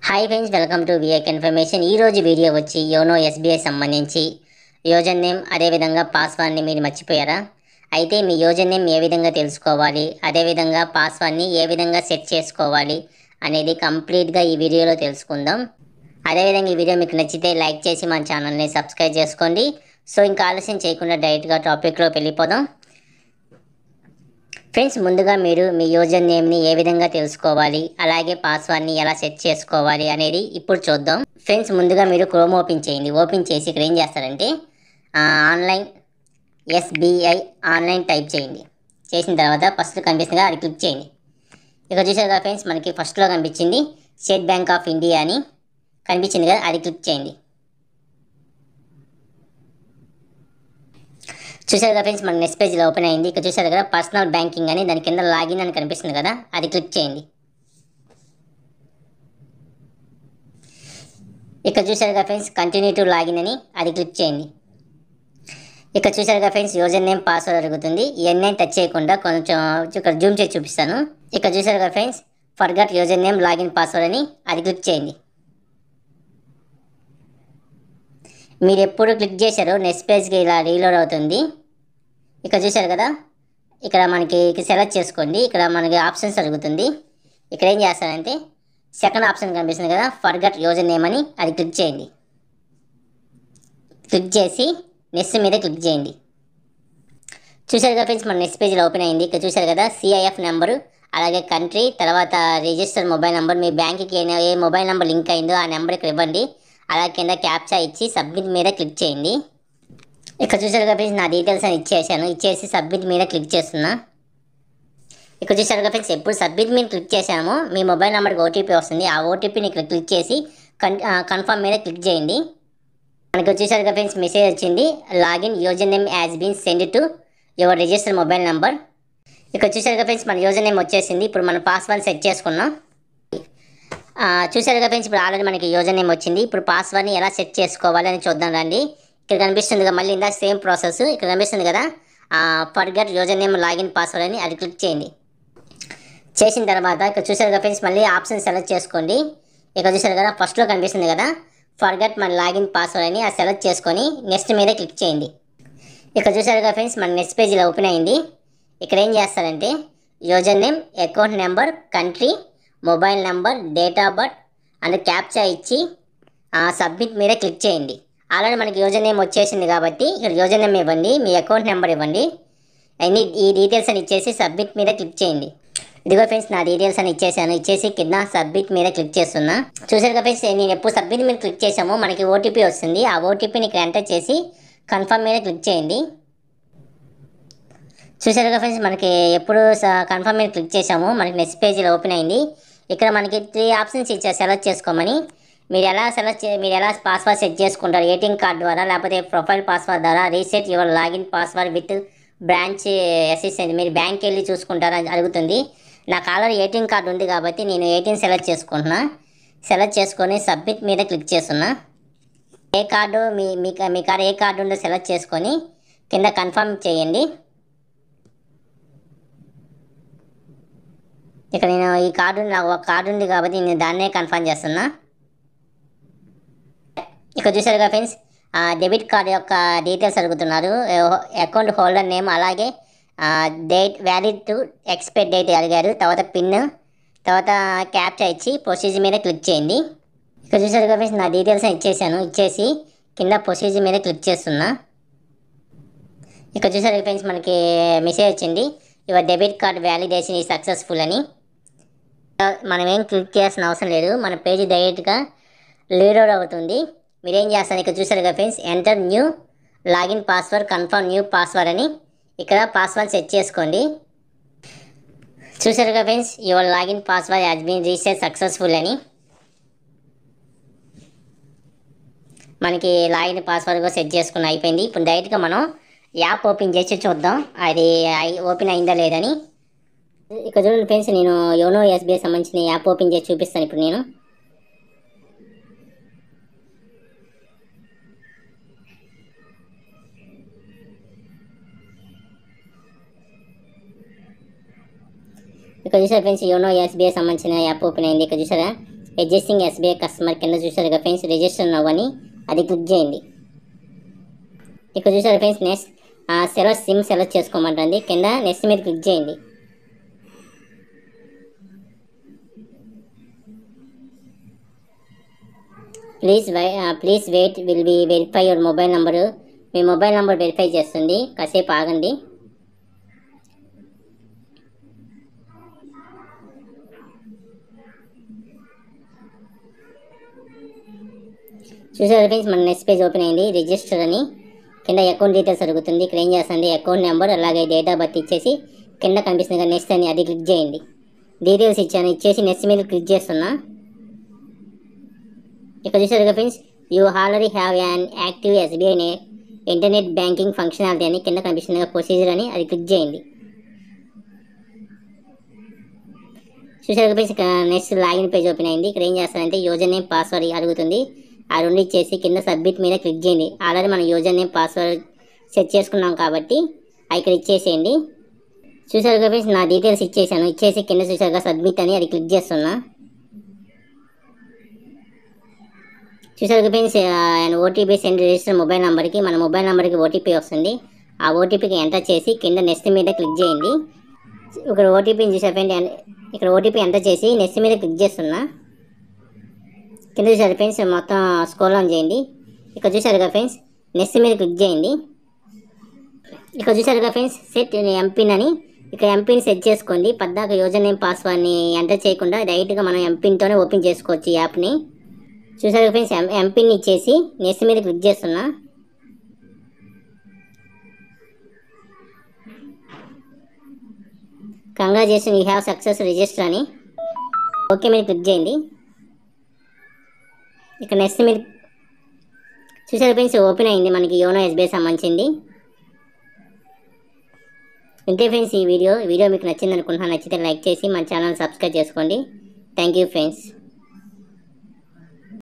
Hi friends, welcome to విఏక్ information. ఈరోజు video వచ్చి యోనో ఎస్బీఐ సంబంధించి యూజర్ నేమ్ అదేవిధంగా పాస్వర్డ్ని మీరు మర్చిపోయారా? అయితే మీ యూజర్ నేమ్ ఏ విధంగా తెలుసుకోవాలి, అదేవిధంగా పాస్వర్డ్ని ఏ విధంగా సెట్ చేసుకోవాలి అనేది కంప్లీట్గా ఈ వీడియోలో తెలుసుకుందాం. అదేవిధంగా ఈ వీడియో మీకు నచ్చితే లైక్ చేసి మన ఛానల్ని సబ్స్క్రైబ్ చేసుకోండి. సో ఇంకా ఆలస్యం చేయకుండా డైరెక్ట్గా టాపిక్లోకి వెళ్ళిపోదాం. ఫ్రెండ్స్, ముందుగా మీరు మీ యూజర్ నేమ్ని ఏ విధంగా తెలుసుకోవాలి, అలాగే పాస్వర్డ్ని ఎలా సెట్ చేసుకోవాలి అనేది ఇప్పుడు చూద్దాం. ఫ్రెండ్స్, ముందుగా మీరు క్రోమ్ ఓపెన్ చేయండి. ఓపెన్ చేసి ఇక్కడ ఏం చేస్తారంటే ఆన్లైన్ ఎస్బీఐ ఆన్లైన్ టైప్ చేయండి. చేసిన తర్వాత ఫస్ట్ కనిపిస్తుందిగా అది క్లిక్ చేయండి. ఇక్కడ చూసారు కదా ఫ్రెండ్స్, మనకి ఫస్ట్లో కనిపించింది స్టేట్ బ్యాంక్ ఆఫ్ ఇండియా అని కనిపించింది కదా, అది క్లిక్ చేయండి. చూసారు కదా ఫ్రెండ్స్, మన నెక్స్ట్ పేజ్లో ఓపెన్ అయింది. ఇక్కడ చూసారు కదా పర్సనల్ బ్యాంకింగ్ అని, దాని కింద లాగిన్ అని కనిపిస్తుంది కదా, అది క్లిక్ చేయండి. ఇక్కడ చూసారు కదా ఫ్రెండ్స్ కంటిన్యూ టు లాగిన్ అని, అది క్లిక్ చేయండి. ఇక్కడ చూసారు కదా ఫ్రెండ్స్ యూజర్ నేమ్ పాస్వర్డ్ అడుగుతుంది. ఇవన్నీ టచ్ చేయకుండా కొంచెం ఇక్కడ జూమ్ చేసి చూపిస్తాను. ఇక్కడ చూసారు కదా friends forgot user name login password అని, అది క్లిక్ చేయండి. మీరు ఎప్పుడు క్లిక్ చేశారో నెక్స్ట్ పేజ్కి ఇలా రీలోడ్ అవుతుంది. ఇక్కడ చూసారు కదా, ఇక్కడ మనకి సెలెక్ట్ చేసుకోండి. ఇక్కడ మనకి ఆప్షన్స్ అడుగుతుంది. ఇక్కడ ఏం చేస్తారంటే సెకండ్ ఆప్షన్ కనిపిస్తుంది కదా ఫర్గట్ యూజర్ నేమ్ అని, అది క్లిక్ చేయండి. క్లిక్ చేసి నెక్స్ట్ మీద క్లిక్ చేయండి. చూసారు కదా ఫ్రెండ్స్, మన నెక్స్ట్ పేజ్లో ఓపెన్ అయింది. ఇక్కడ చూసారు కదా సిఐఎఫ్ నెంబరు, అలాగే కంట్రీ, తర్వాత రిజిస్టర్ మొబైల్ నెంబర్, మీ బ్యాంక్కి ఏ మొబైల్ నెంబర్ లింక్ అయిందో ఆ నెంబర్ ఇక్కడ ఇవ్వండి. అలాగే కింద క్యాప్చా ఇచ్చి సబ్మిట్ మీద క్లిక్ చేయండి. ఇక్కడ చూసారు కదా ఫ్రెండ్స్ నా డీటెయిల్స్ అని ఇచ్చేసాను. ఇచ్చేసి సబ్మిట్ మీద క్లిక్ చేస్తున్నా. ఇక్కడ చూసారు కదా ఫ్రెండ్స్ ఎప్పుడు సబ్మిట్ మీద క్లిక్ చేసామో మీ మొబైల్ నెంబర్కి ఓటీపీ వస్తుంది. ఆ ఓటీపీని ఇక్కడ క్లిక్ చేసి కన్ఫర్మ్ మీద క్లిక్ చేయండి. మనకి వచ్చేసరికి కదా ఫ్రెండ్స్ మెసేజ్ వచ్చింది, login user name has been send to your register mobile number. ఇక్కడ చూసారు కదా ఫ్రెండ్స్ మన యూజర్ నేమ్ వచ్చేసింది. ఇప్పుడు మన పాస్వర్డ్ సెట్ చేసుకున్నాం. చూసారు కదా ఫ్రెండ్స్ ఇప్పుడు ఆల్రెడీ మనకి యూజర్ నేమ్ వచ్చింది. ఇప్పుడు పాస్వర్డ్ని ఎలా సెట్ చేసుకోవాలి అని చూద్దాం రండి. ఇక్కడ కనిపిస్తుంది కదా మళ్ళీ ఇందా సేమ్ ప్రాసెస్. ఇక్కడ కనిపిస్తుంది కదా forgot user name login password అని, అది క్లిక్ చేయండి. చేసిన తర్వాత ఇక్కడ చూసారు కదా ఫ్రెండ్స్ మళ్ళీ ఆప్షన్ సెలెక్ట్ చేసుకోండి. ఇక్కడ చూసారు కదా ఫస్ట్లో కనిపిస్తుంది కదా ఫర్గట్ మన లాగిన్ పాస్వర్డ్ అని, అది సెలెక్ట్ చేసుకొని నెక్స్ట్ మీద క్లిక్ చేయండి. ఇక్కడ చూసారు కదా ఫ్రెండ్స్ మన నెక్స్ట్ పేజీలో ఓపెన్ అయింది. ఇక్కడ ఏం చేస్తారంటే user name, account number, country, mobile number, date of birth and captcha ఇచ్చి సబ్మిట్ మీద క్లిక్ చేయండి. ఆల్రెడీ మనకి యూజర్ నేమ్ వచ్చేసింది కాబట్టి ఇక్కడ యూజర్ నేమ్ ఇవ్వండి, మీ అకౌంట్ నెంబర్ ఇవ్వండి, అన్ని ఈ డీటెయిల్స్ అని ఇచ్చేసి సబ్మిట్ మీద క్లిక్ చేయండి. ఇదిగో ఫ్రెండ్స్ నా డీటెయిల్స్ అని ఇచ్చేసాను. ఇచ్చేసి కింద సబ్మిట్ మీద క్లిక్ చేస్తున్నా. చూసారు కదా ఫ్రెండ్స్ నేను ఎప్పుడు సబ్మిట్ మీద క్లిక్ చేసామో మనకి ఓటీపీ వస్తుంది. ఆ ఓటీపీని ఇక్కడ ఎంటర్ చేసి కన్ఫర్మ్ మీద క్లిక్ చేయండి. చూసారు కదా ఫ్రెండ్స్ మనకి ఎప్పుడు కన్ఫర్మ్ మీద క్లిక్ చేసామో మనకి నెక్స్ట్ పేజీలో ఓపెన్ అయింది. ఇక్కడ మనకి 3 ఆప్షన్స్ ఇచ్చారు సెలెక్ట్ చేసుకోమని. మీరు ఎలా పాస్వర్డ్ సెట్ చేసుకుంటారు, ఏటీఎం కార్డ్ ద్వారా లేకపోతే ప్రొఫైల్ పాస్వర్డ్ ద్వారా, reset your login password with branch assistant, మీరు బ్యాంక్కి వెళ్ళి చూసుకుంటారని అడుగుతుంది. నాకు ఆల్రెడీ ఏటీఎం కార్డు ఉంది కాబట్టి నేను ఏటీఎం సెలెక్ట్ చేసుకుంటున్నా. సెలెక్ట్ చేసుకొని సబ్మిట్ మీద క్లిక్ చేస్తున్నా. ఏ కార్డు మీ కాడ ఏ కార్డు ఉందో సెలెక్ట్ చేసుకొని కింద కన్ఫర్మ్ చేయండి. ఇక్కడ నేను ఈ కార్డు నాకు ఒక కార్డు ఉంది కాబట్టి నేను దాన్నే కన్ఫర్మ్ చేస్తున్నా. ఇక్కడ చూసారు కదా ఫ్రెండ్స్ డెబిట్ కార్డ్ యొక్క డీటెయిల్స్ అడుగుతున్నారు. అకౌంట్ హోల్డర్ నేమ్, అలాగే date, valid to expire date అడిగారు. తర్వాత పిన్, తర్వాత క్యాప్చా ఇచ్చి ప్రొసీజర్ మీద క్లిక్ చేయండి. ఇక్కడ చూసారు కదా ఫ్రెండ్స్ నా డీటెయిల్స్ ఇచ్చేసాను. ఇచ్చేసి కింద ప్రొసీజర్ మీద క్లిక్ చేస్తున్నా. ఇక్కడ చూసారు ఫ్రెండ్స్ మనకి మెసేజ్ వచ్చింది, యువర్ డెబిట్ కార్డ్ వ్యాలిడేషన్ ఈ సక్సెస్ఫుల్ అని. మనం ఏం క్లిక్ చేయాల్సిన అవసరం లేదు, మన పేజీ డైరెక్ట్గా రీలోడ్ అవుతుంది. మీరేం చేస్తారు ఇక్కడ చూసారు కదా friends enter new login password, confirm new password అని ఇక్కడ పాస్వర్డ్ సెట్ చేసుకోండి. చూసారు కదా friends your login password has been reset successful అని. మనకి లాగిన్ పాస్వర్డ్ కూడా సెట్ చేసుకుని అయిపోయింది. ఇప్పుడు డైరెక్ట్గా మనం యాప్ ఓపెన్ చేసి చూద్దాం అది ఓపెన్ అయిందా లేదని. ఇక్కడ చూడండి ఫ్రెండ్స్ నేను యోనో ఎస్బీఐ సంబంధించిన యాప్ ఓపెన్ చేసి చూపిస్తాను. ఇప్పుడు నేను ఇక్కడ చూసారా ఫ్రెండ్స్ యోనో ఎస్బీఐ సంబంధించిన యాప్ ఓపెన్ అయింది. ఇక్కడ చూసారా ఎగ్జిస్టింగ్ ఎస్బీఐ కస్టమర్ కింద చూసారు కదా ఫ్రెండ్స్ రిజిస్టర్ నౌ అని అది క్లిక్ చేయండి. ఇక్కడ చూసారు friends next select sim select చేసుకోమంటుంది. కింద నెక్స్ట్ మీద క్లిక్ చేయండి. Please wait will be verify your mobile number. మీ మొబైల్ నెంబర్ వెరిఫై చేస్తుంది, కాసేపు ఆగండి. చూసారు ఫ్రెండ్స్ మన నెక్స్ట్ పేజ్ ఓపెన్ అయింది. రిజిస్టర్ అని కింద అకౌంట్ డీటెయిల్స్ అడుగుతుంది. ఇక్కడ ఏం చేస్తుంది అకౌంట్ నెంబర్ అలాగే డేట్ ఆఫ్ బర్త్ ఇచ్చేసి కింద కనిపిస్తుంది కదా నెక్స్ట్ అని అది క్లిక్ చేయండి. డీటెయిల్స్ ఇచ్చేసి నెక్స్ట్ మీద క్లిక్ చేస్తున్నా. ఇక్కడ చూసారు కదా friends you already have an active SBI internet banking functionality అని కింద కనిపిస్తుంది కదా ప్రొసీజర్ అని అది క్లిక్ చేయండి. చూసారు కదా friends next login page open అయింది. ఇక్కడ ఏం చేస్తారంటే యూజర్ నేమ్ పాస్వర్డ్ అడుగుతుంది. ఆ రెండు ఇచ్చేసి కింద సబ్మిట్ మీద క్లిక్ చేయండి. ఆల్రెడీ మనం యూజర్ నేమ్ పాస్వర్డ్ సెట్ చేసుకున్నాం కాబట్టి ఇక్కడ ఇచ్చేసేయండి. చూసారు కదా ఫ్రెండ్స్ నా డీటెయిల్స్ ఇచ్చేసి కింద చూసారు కదా సబ్మిట్ అని అది క్లిక్ చేస్తున్నా. చూసారు కదా friends OTP send register mobile నెంబర్కి మన మొబైల్ నెంబర్కి ఓటీపీ వస్తుంది. ఆ ఓటీపీకి ఎంటర్ చేసి కింద నెక్స్ట్ మీద క్లిక్ చేయండి. ఇక్కడ ఓటీపీని చూసారు ఫ్రెండ్స్ ఇక్కడ ఓటీపీ ఎంటర్ చేసి నెక్స్ట్ మీద క్లిక్ చేస్తున్నా. కింద చూసారు ఫ్రెండ్స్ మొత్తం స్క్రోల్ ఆన్ చేయండి. ఇక్కడ చూసారు కదా ఫ్రెండ్స్ నెక్స్ట్ మీద క్లిక్ చేయండి. ఇక్కడ చూసారు కదా ఫ్రెండ్స్ సెట్ ఎంపిన్ అని ఇక్కడ ఎంపిన్ సెట్ చేసుకోండి. పద్దాక యూజర్ నేమ్ పాస్వర్డ్ని ఎంటర్ చేయకుండా డైరెక్ట్గా మనం ఎంపిన్తోనే ఓపెన్ చేసుకోవచ్చు ఈ యాప్ని. చూసారు కదా ఫ్రెండ్స్ ఎంపిన్ ఇచ్చేసి నెక్స్ట్ మీద క్లిక్ చేస్తున్నా. Congratulation you have success register అని ఓకే మీద క్లిక్ చేయండి. ఇక్కడ నెక్స్ట్ మీరు చూసారు ఫ్రెండ్స్ ఓపెన్ అయింది మనకి యోనో ఎస్బీఐ సంబంధించింది. ఇంతే ఫ్రెండ్స్ ఈ వీడియో మీకు నచ్చింది అనుకుంటున్నాను. నచ్చితే లైక్ చేసి మన ఛానల్ సబ్స్క్రైబ్ చేసుకోండి. Thank you friends.